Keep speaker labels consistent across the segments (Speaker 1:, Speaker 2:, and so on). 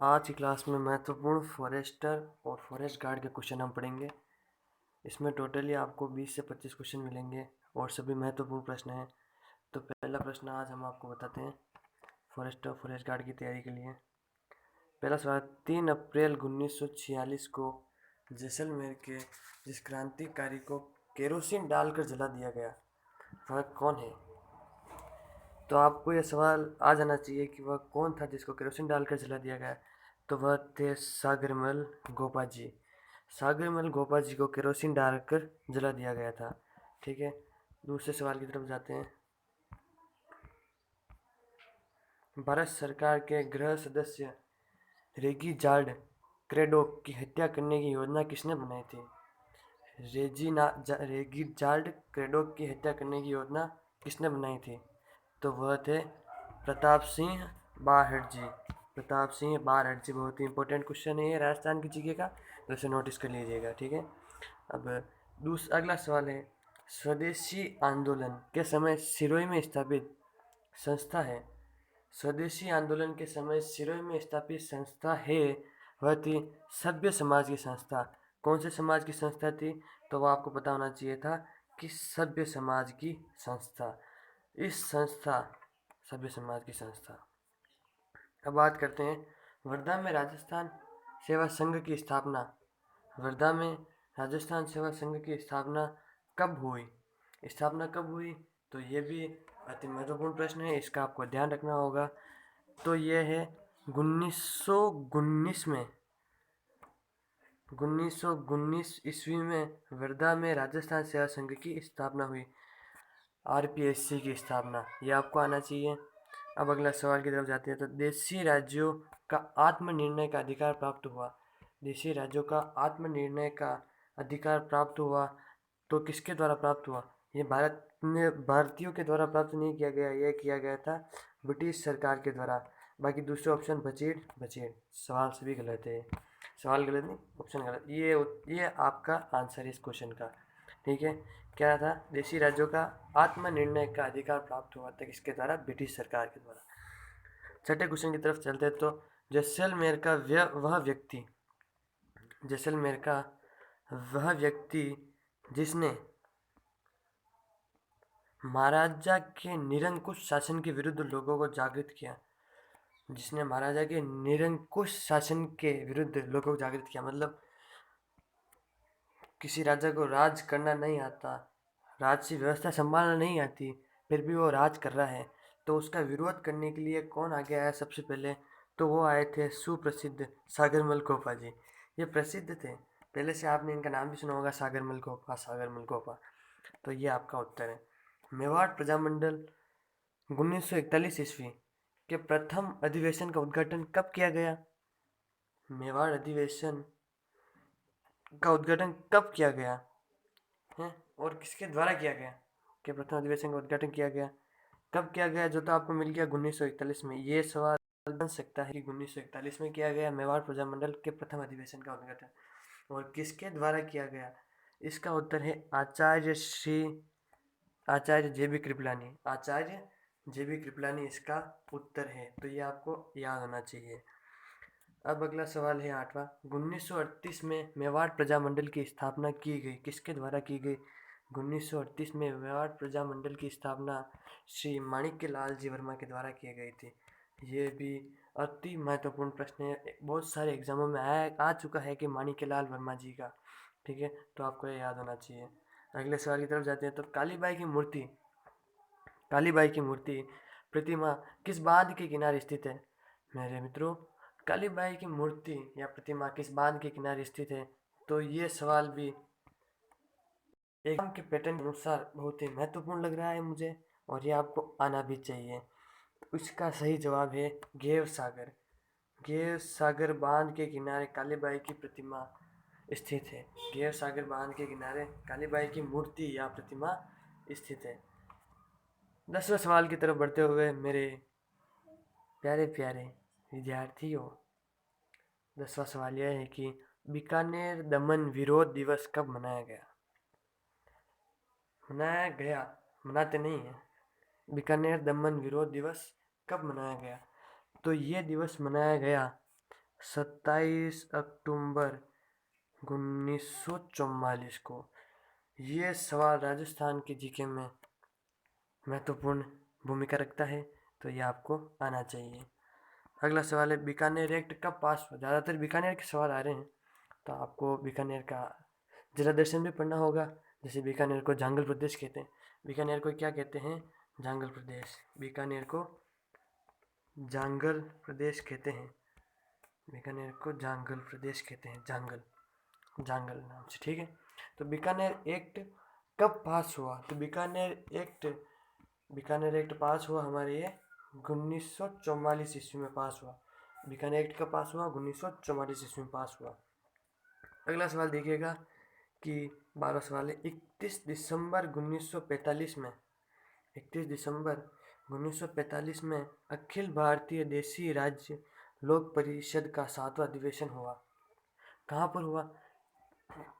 Speaker 1: आज की क्लास में महत्वपूर्ण फॉरेस्टर और फॉरेस्ट गार्ड के क्वेश्चन हम पढ़ेंगे। इसमें टोटली आपको 20 से 25 क्वेश्चन मिलेंगे और सभी महत्वपूर्ण प्रश्न हैं। तो पहला प्रश्न आज हम आपको बताते हैं फॉरेस्टर और फॉरेस्ट गार्ड की तैयारी के लिए। पहला सवाल, 3 अप्रैल 1946 को जैसलमेर के जिस क्रांतिकारी को केरोसिन डालकर जला दिया गया वह कौन है? तो आपको यह सवाल आ जाना चाहिए कि वह कौन था जिसको केरोसिन डालकर जला दिया गया। तो वह थे सागरमल गोपाजी। सागरमल गोपाजी को केरोसिन डालकर जला दिया गया था। ठीक है, दूसरे सवाल की तरफ जाते हैं। भारत सरकार के गृह सदस्य रेगी क्रेडोक की हत्या करने की योजना किसने बनाई थी? रेगी जार्ड क्रेडोक की हत्या करने की योजना किसने बनाई थी? तो वह थे प्रताप सिंह बारहट जी। प्रताप सिंह बारहट जी। बहुत ही इंपॉर्टेंट क्वेश्चन है ये राजस्थान की जीके का, तो इसे नोटिस कर लीजिएगा। ठीक है, अब अगला सवाल है, स्वदेशी आंदोलन के समय सिरोही में स्थापित संस्था है। स्वदेशी आंदोलन के समय सिरोही में स्थापित संस्था है वह थी सभ्य समाज की संस्था। कौन से समाज की संस्था थी? तो वह आपको पता होना चाहिए था कि सभ्य समाज की संस्था। इस संस्था सभ्य समाज की संस्था। अब बात करते हैं वर्धा में राजस्थान सेवा संघ की स्थापना। वर्धा में राजस्थान सेवा संघ की स्थापना कब हुई? स्थापना कब हुई? तो ये भी अति महत्वपूर्ण प्रश्न है, इसका आपको ध्यान रखना होगा। तो ये है 1919 में 1919 ईस्वी में वर्धा में राजस्थान सेवा संघ की स्थापना हुई। आरपीएससी की स्थापना, ये आपको आना चाहिए। अब अगला सवाल की तरफ जाते हैं। तो देशी राज्यों का आत्मनिर्णय का अधिकार प्राप्त हुआ। देशी राज्यों का आत्मनिर्णय का अधिकार प्राप्त हुआ तो किसके द्वारा प्राप्त हुआ? ये भारतीयों के द्वारा प्राप्त नहीं किया गया, यह किया गया था ब्रिटिश सरकार के द्वारा। बाकी दूसरे ऑप्शन बचेट बचेट, सवाल सभी गलत है। सवाल गलत नहीं, ऑप्शन गलत। ये आपका आंसर है इस क्वेश्चन का। ठीक है, क्या था? देशी राज्यों का आत्मनिर्णय का अधिकार प्राप्त हुआ था किसके द्वारा? ब्रिटिश सरकार के द्वारा। छठे क्वेश्चन की तरफ चलते हैं। तो जैसलमेर का वह व्यक्ति जैसलमेर का वह व्यक्ति जिसने महाराजा के निरंकुश शासन के विरुद्ध लोगों को जागृत किया। जिसने महाराजा के निरंकुश शासन के विरुद्ध लोगों को जागृत किया, मतलब किसी राजा को राज करना नहीं आता, राज की व्यवस्था संभालना नहीं आती, फिर भी वो राज कर रहा है, तो उसका विरोध करने के लिए कौन आगे आया सबसे पहले? तो वो आए थे सुप्रसिद्ध सागरमल गोपा जी। ये प्रसिद्ध थे, पहले से आपने इनका नाम भी सुना होगा, सागरमल गोपा, सागरमल गोपा। तो ये आपका उत्तर है। मेवाड़ प्रजामंडल 1941 ईस्वी के प्रथम अधिवेशन का उद्घाटन कब किया गया? मेवाड़ अधिवेशन का उद्घाटन कब किया गया है और किसके द्वारा किया गया? कि प्रथम अधिवेशन का उद्घाटन किया गया, कब किया गया? जो तो आपको मिल गया 1941 में। ये सवाल बन सकता है कि 1941 में किया गया मेवाड़ प्रजामंडल के प्रथम अधिवेशन का उद्घाटन, और किसके द्वारा किया गया? इसका उत्तर है आचार्य जे बी कृपलानी। आचार्य जे बी कृपलानी इसका उत्तर है, तो ये आपको याद होना चाहिए। अब अगला सवाल है आठवां, 1938 में मेवाड़ प्रजामंडल की स्थापना की गई, किसके द्वारा की गई? 1938 में मेवाड़ प्रजामंडल की स्थापना श्री माणिक्य लाल जी वर्मा के द्वारा की गई थी। ये भी अति महत्वपूर्ण प्रश्न है, बहुत सारे एग्जामों में आ चुका है कि माणिक्य लाल वर्मा जी का। ठीक है, तो आपको ये याद होना चाहिए। अगले सवाल की तरफ जाते हैं। तो कालीबाई की मूर्ति प्रतिमा किस बांध के किनारे स्थित है? मेरे मित्रों, कालीबाई की मूर्ति या प्रतिमा किस बांध के किनारे स्थित है? तो ये सवाल भी एग्जाम के पैटर्न के अनुसार बहुत ही महत्वपूर्ण लग रहा है मुझे, और ये आपको आना भी चाहिए। तो इसका सही जवाब है घेव सागर। घेव सागर बांध के किनारे कालीबाई की प्रतिमा स्थित है। घेव सागर बांध के किनारे कालीबाई की मूर्ति या प्रतिमा स्थित है। 10वें सवाल की तरफ बढ़ते हुए मेरे प्यारे प्यारे विद्यार्थियों, 10वां सवाल यह है कि बीकानेर दमन विरोध दिवस कब मनाया गया? मनाते नहीं है। बीकानेर दमन विरोध दिवस कब मनाया गया? तो ये दिवस मनाया गया 27 अक्टूबर 1944 को। ये सवाल राजस्थान के जीके में महत्वपूर्ण भूमिका रखता है, तो ये आपको आना चाहिए। अगला सवाल है, बीकानेर एक्ट कब पास हुआ? ज़्यादातर बीकानेर के सवाल आ रहे हैं, तो आपको बीकानेर का जिला दर्शन भी पढ़ना होगा। जैसे बीकानेर को जांगल प्रदेश कहते हैं। बीकानेर को क्या कहते हैं? जांगल प्रदेश। बीकानेर को जांगल प्रदेश कहते हैं। बीकानेर को जांगल प्रदेश कहते हैं, जांगल नाम से, ठीक है। तो बीकानेर एक्ट कब पास हुआ? तो बीकानेर एक्ट पास हुआ हमारे ये 1944 ईस्वी में पास हुआ। बीकानेर एक्ट कब पास हुआ? 1944 ईस्वी में पास हुआ। अगला सवाल देखिएगा कि 12वां सवाल है, 31 दिसंबर 1945 में 31 दिसंबर 1945 में अखिल भारतीय देशी राज्य लोक परिषद का 7वां अधिवेशन हुआ। कहाँ पर हुआ?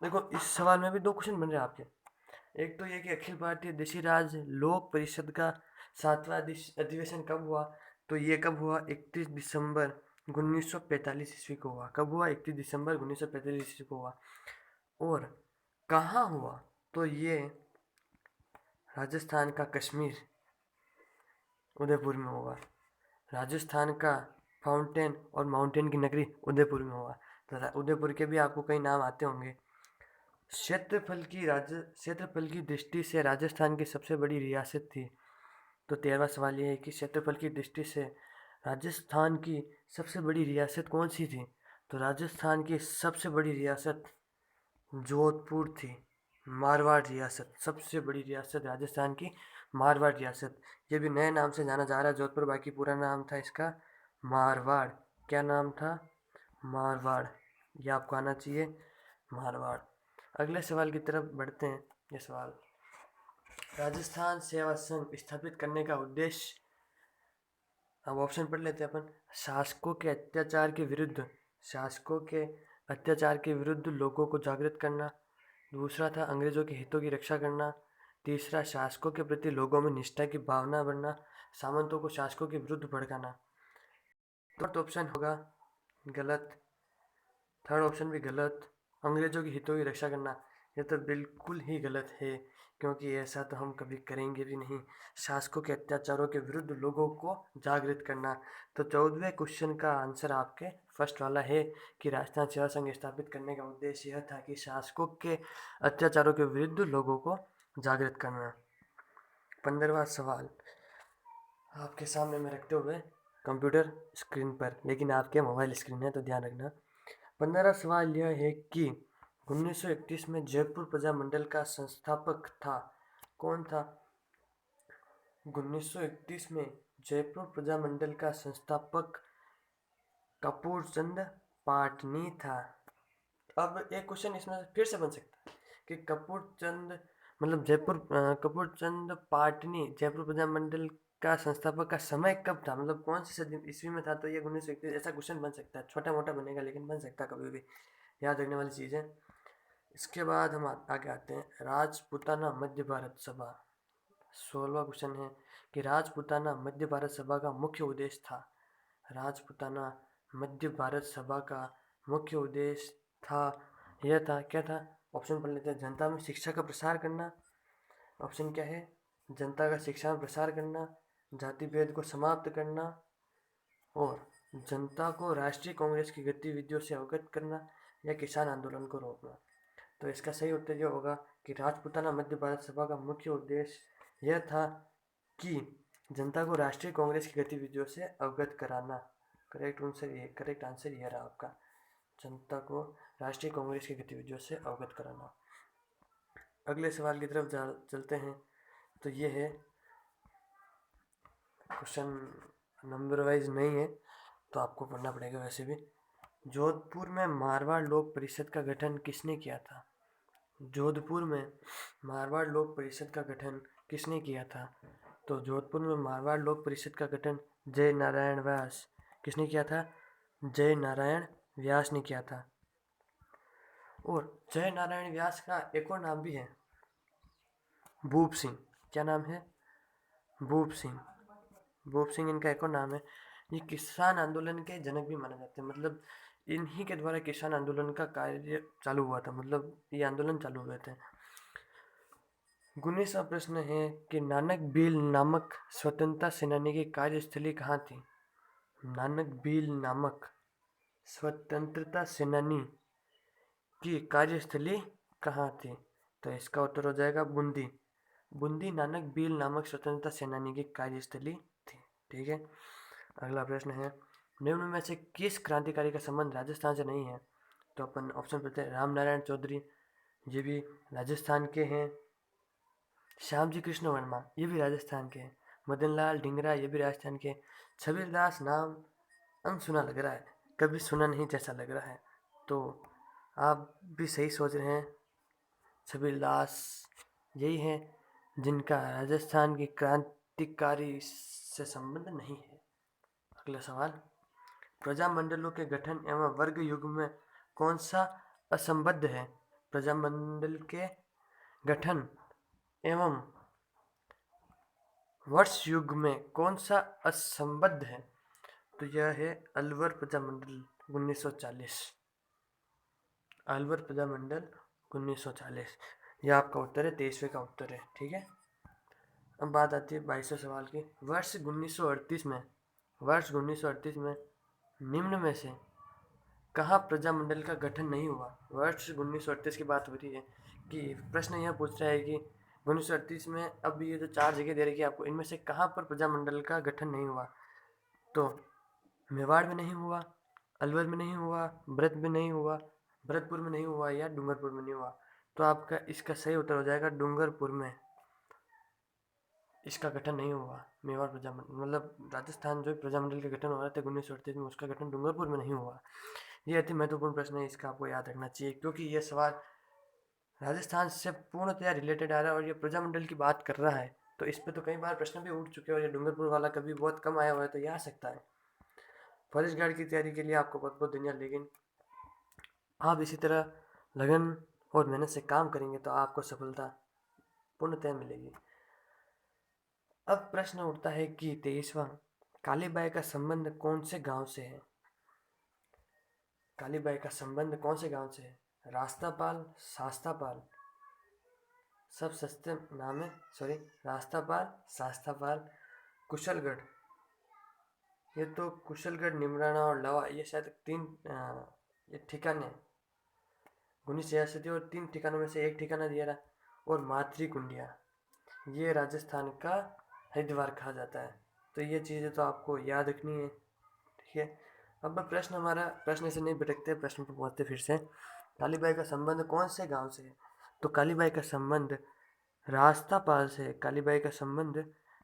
Speaker 1: देखो, इस सवाल में भी दो क्वेश्चन बन रहे हैं आपके। एक तो ये कि अखिल भारतीय देशी राज्य लोक परिषद का 7वां अधिवेशन कब हुआ? तो ये कब हुआ? 31 दिसंबर 1945 ईस्वी को हुआ। कब हुआ? 31 दिसंबर 1945 ईस्वी को हुआ। और कहाँ हुआ? तो ये राजस्थान का कश्मीर, उदयपुर में हुआ। राजस्थान का फाउंटेन और माउंटेन की नगरी उदयपुर में हुआ। तो उदयपुर के भी आपको कई नाम आते होंगे। क्षेत्रफल की दृष्टि से राजस्थान की सबसे बड़ी रियासत थी। तो 13वां सवाल ये है कि क्षेत्रफल की दृष्टि से राजस्थान की सबसे बड़ी रियासत कौन सी थी? तो राजस्थान की सबसे बड़ी रियासत जोधपुर थी। मारवाड़ रियासत, सबसे बड़ी रियासत राजस्थान की मारवाड़ रियासत। ये भी नए नाम से जाना जा रहा है जोधपुर, बाकी पूरा नाम था इसका मारवाड़। क्या नाम था? मारवाड़। ये आपको आना चाहिए, मारवाड़। अगले सवाल की तरफ बढ़ते हैं। ये सवाल, राजस्थान सेवा संघ स्थापित करने का उद्देश्य, अब ऑप्शन पढ़ लेते हैं अपन। शासकों के अत्याचार के विरुद्ध लोगों को जागृत करना। दूसरा था अंग्रेजों के हितों की रक्षा करना। तीसरा, शासकों के प्रति लोगों में निष्ठा की भावना बढ़ना, सामंतों को शासकों के विरुद्ध भड़काना। फोर्थ ऑप्शन होगा गलत, थर्ड ऑप्शन भी गलत। अंग्रेजों के हितों की रक्षा करना, ये तो बिल्कुल ही गलत है, क्योंकि ऐसा तो हम कभी करेंगे भी नहीं। शासकों के अत्याचारों के विरुद्ध लोगों को जागृत करना। तो 14वें क्वेश्चन का आंसर आपके फर्स्ट वाला है कि राजस्थान सेवा संघ स्थापित करने का उद्देश्य यह था कि शासकों के अत्याचारों के विरुद्ध लोगों को जागृत करना। 15वां सवाल आपके सामने में रखते हुए कंप्यूटर स्क्रीन पर, लेकिन आपके मोबाइल स्क्रीन है तो ध्यान रखना। 15वां सवाल यह है कि 1931 में जयपुर प्रजामंडल का संस्थापक था, कौन था? 1931 में जयपुर प्रजामंडल का संस्थापक कपूरचंद पाटनी था। अब एक क्वेश्चन इसमें फिर से बन सकता है कि कपूरचंद मतलब कपूरचंद पाटनी जयपुर प्रजामंडल का संस्थापक का समय कब था, मतलब कौन सी सदी ईस्वी में था? तो ये 1931, ऐसा क्वेश्चन बन सकता है। छोटा मोटा बनेगा लेकिन बन सकता है कभी भी, याद रखने वाली चीज़ है। इसके बाद हम आगे आते हैं, राजपूताना मध्य भारत सभा। 16वां क्वेश्चन है कि राजपूताना मध्य भारत सभा का मुख्य उद्देश्य था। राजपूताना मध्य भारत सभा का मुख्य उद्देश्य था, यह था, क्या था? ऑप्शन पढ़ लेते हैं। जनता में शिक्षा का प्रसार करना। ऑप्शन क्या है? जनता का शिक्षा में प्रसार करना, जाति भेद को समाप्त करना, और जनता को राष्ट्रीय कांग्रेस की गतिविधियों से अवगत करना, या किसान आंदोलन को रोकना। तो इसका सही उत्तर यह होगा कि राजपूताना मध्य भारत सभा का मुख्य उद्देश्य यह था कि जनता को राष्ट्रीय कांग्रेस की गतिविधियों से अवगत कराना। करेक्ट आंसर यह रहा आपका, जनता को राष्ट्रीय कांग्रेस की गतिविधियों से अवगत कराना। अगले सवाल की तरफ चलते हैं। तो ये है क्वेश्चन, नंबर वाइज नहीं है तो आपको पढ़ना पड़ेगा वैसे भी। जोधपुर में मारवाड़ लोक परिषद का गठन किसने किया था? जोधपुर में मारवाड़ लोक परिषद का गठन किसने किया था? तो जोधपुर में मारवाड़ लोक परिषद का गठन जय नारायण व्यास, किसने किया था? जय नारायण व्यास ने किया था। और जय नारायण व्यास का एक और नाम भी है, भूप सिंह। क्या नाम है? भूप सिंह। भूप सिंह इनका एक और नाम है। ये किसान आंदोलन के जनक भी माने जाते हैं, मतलब इन्हीं के द्वारा किसान आंदोलन का कार्य चालू हुआ था, मतलब ये आंदोलन चालू हुए थे। 19वां प्रश्न है कि नानक भील नामक स्वतंत्रता सेनानी की कार्यस्थली कहाँ थी? नानक भील नामक स्वतंत्रता सेनानी की कार्यस्थली कहाँ थी? तो इसका उत्तर हो जाएगा बूंदी। बूंदी नानक भील नामक स्वतंत्रता सेनानी की कार्यस्थली थी। ठीक है, अगला प्रश्न है निम्न में से किस क्रांतिकारी का संबंध राजस्थान से नहीं है? तो अपन ऑप्शन पढ़ते हैं। राम नारायण चौधरी, ये भी राजस्थान के हैं। श्याम जी कृष्ण वर्मा, ये भी राजस्थान के हैं। मदन लाल ढींगरा, ये भी राजस्थान के। छबीरदास नाम अनसुना लग रहा है, कभी सुना नहीं जैसा लग रहा है, तो आप भी सही सोच रहे हैं। छबीरदास यही है जिनका राजस्थान की क्रांतिकारी से संबंध नहीं है। अगला सवाल, प्रजामंडलों के गठन एवं वर्ग युग में कौन सा असंबद्ध है? प्रजामंडल के गठन एवं वर्ष युग में कौन सा असंबद्ध है? तो यह है अलवर प्रजामंडल 1940। अलवर प्रजामंडल 1940, यह आपका उत्तर है, 23वें का उत्तर है। ठीक है, अब बात आती है 22वें सवाल की। वर्ष 1938 में निम्न में से कहाँ प्रजामंडल का गठन नहीं हुआ? वर्ष 1938 की बात हो रही है कि प्रश्न यह पूछ रहा है कि 1938 में, अब ये जो 4 जगह दे रखी है आपको, इनमें से कहाँ पर प्रजामंडल का गठन नहीं हुआ? तो मेवाड़ में नहीं हुआ, अलवर में नहीं हुआ, भरत में नहीं हुआ, भरतपुर में नहीं हुआ, या डूंगरपुर में नहीं हुआ। तो आपका इसका सही उत्तर हो जाएगा डूंगरपुर में इसका गठन नहीं हुआ। मेवाड़ प्रजामंडल, मतलब राजस्थान जो प्रजामंडल का गठन हो रहा था 1938 में, उसका गठन डूंगरपुर में नहीं हुआ। ये अति महत्वपूर्ण प्रश्न है, इसका आपको याद रखना चाहिए, क्योंकि ये सवाल राजस्थान से पूर्णतया रिलेटेड आ रहा है और ये प्रजामंडल की बात कर रहा है। तो इस पे तो कई बार प्रश्न भी उठ चुके हैं और ये डूंगरपुर वाला कभी बहुत कम आया हुआ है, तो ये आ सकता है। फॉरेस्ट गार्ड की तैयारी के लिए आपको बहुत बहुत धन्यवाद, लेकिन आप इसी तरह लगन और मेहनत से काम करेंगे तो आपको सफलता पूर्णतः मिलेगी। अब प्रश्न उठता है कि 23वां, कालीबाई का संबंध कौन से गांव से है? कालीबाई का संबंध कौन से गांव से है? रास्तापाल, शास्तापाल, सब सस्ते नाम है, सॉरी, रास्तापाल, शास्तापाल, कुशलगढ़। ये तो कुशलगढ़, निमराना और लवा, ये शायद 3 ये ठिकाने 1966 और 3 ठिकानों में से एक ठिकाना दिया रहा। और मातरी कुंडिया, ये राजस्थान का हरिद्वार कहा जाता है। तो ये चीज़ें तो आपको याद रखनी है। ठीक है, अब प्रश्न हमारा, प्रश्न से नहीं भटकते, प्रश्न पर पहुँचते फिर से। कालीबाई का संबंध कौन से गांव से है? तो कालीबाई का संबंध रास्तापाल से है। कालीबाई का संबंध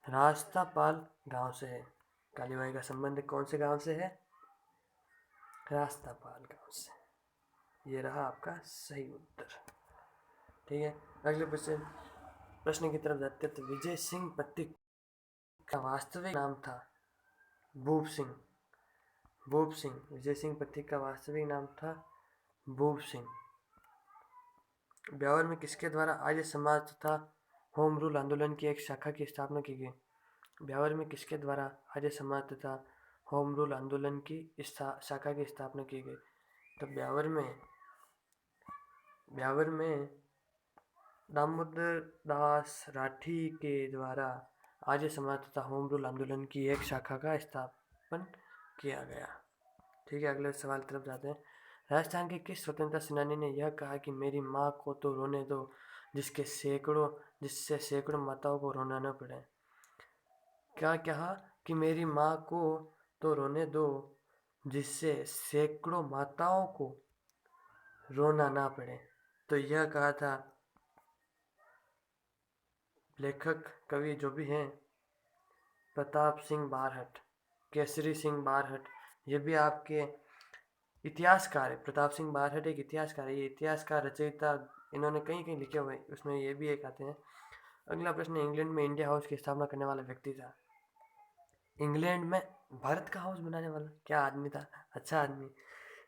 Speaker 1: रास्तापाल गांव से है। कालीबाई का संबंध कौन से गांव से है? रास्तापाल गांव से। ये रहा आपका सही उत्तर। ठीक है, अगले प्रश्न की तरफ जाते हैं। तो विजय सिंह पथिक का वास्तविक नाम था भूप सिंह। भूप सिंह, विजय सिंह पथिक का वास्तविक नाम था भूप सिंह। ब्यावर में किसके द्वारा आर्य समाज तथा होम रूल आंदोलन की एक शाखा की स्थापना की गई? ब्यावर में किसके द्वारा आर्य समाज तथा होम रूल आंदोलन की शाखा की स्थापना की गई? तो ब्यावर में दामोदर दास राठी के द्वारा आर्य समाज तथा होम रूल आंदोलन की एक शाखा का स्थापन किया गया। ठीक है, अगले सवाल की तरफ जाते हैं। राजस्थान के किस स्वतंत्रता सेनानी ने यह कहा कि मेरी माँ को तो रोने दो जिससे सैकड़ों माताओं को रोना न पड़े? क्या कहा कि मेरी माँ को तो रोने दो जिससे सैकड़ों माताओं को रोना ना पड़े? तो यह कहा था लेखक कवि जो भी हैं प्रताप सिंह बारहट, केसरी सिंह बारहट। ये भी आपके इतिहासकार है। प्रताप सिंह बारहट एक इतिहासकार है, ये इतिहासकार रचयिता, इन्होंने कहीं कहीं लिखे हुए, उसमें ये भी एक आते हैं। अगला प्रश्न, इंग्लैंड में इंडिया हाउस की स्थापना करने वाला व्यक्ति था? इंग्लैंड में भारत का हाउस बनाने वाला क्या आदमी था? अच्छा आदमी।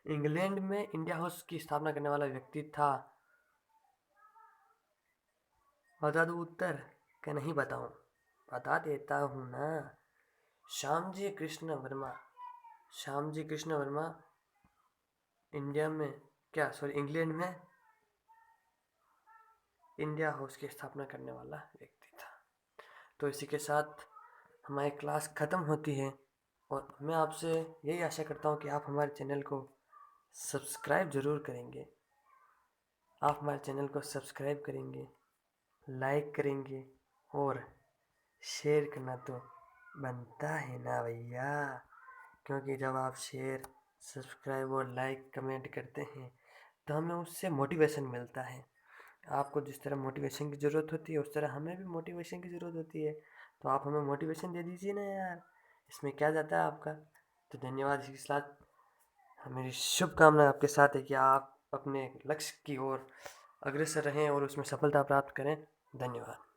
Speaker 1: इंग्लैंड में इंडिया हाउस की स्थापना करने वाला व्यक्ति था, बता दूं उत्तर क्या नहीं बताऊं? बता देता हूं ना, श्यामजी कृष्ण वर्मा। श्यामजी कृष्ण वर्मा इंडिया में, क्या सॉरी, इंग्लैंड में इंडिया हाउस की स्थापना करने वाला व्यक्ति था। तो इसी के साथ हमारी क्लास ख़त्म होती है और मैं आपसे यही आशा करता हूँ कि आप हमारे चैनल को सब्सक्राइब ज़रूर करेंगे। आप हमारे चैनल को सब्सक्राइब करेंगे, लाइक करेंगे और शेयर करना तो बनता है ना भैया, क्योंकि जब आप शेयर, सब्सक्राइब और लाइक कमेंट करते हैं तो हमें उससे मोटिवेशन मिलता है। आपको जिस तरह मोटिवेशन की ज़रूरत होती है उस तरह हमें भी मोटिवेशन की ज़रूरत होती है। तो आप हमें मोटिवेशन दे दीजिए ना यार, इसमें क्या जाता है आपका। तो धन्यवाद। इसके साथ मेरी शुभकामना आपके साथ है कि आप अपने लक्ष्य की ओर अग्रसर रहें और उसमें सफलता प्राप्त करें। धन्यवाद।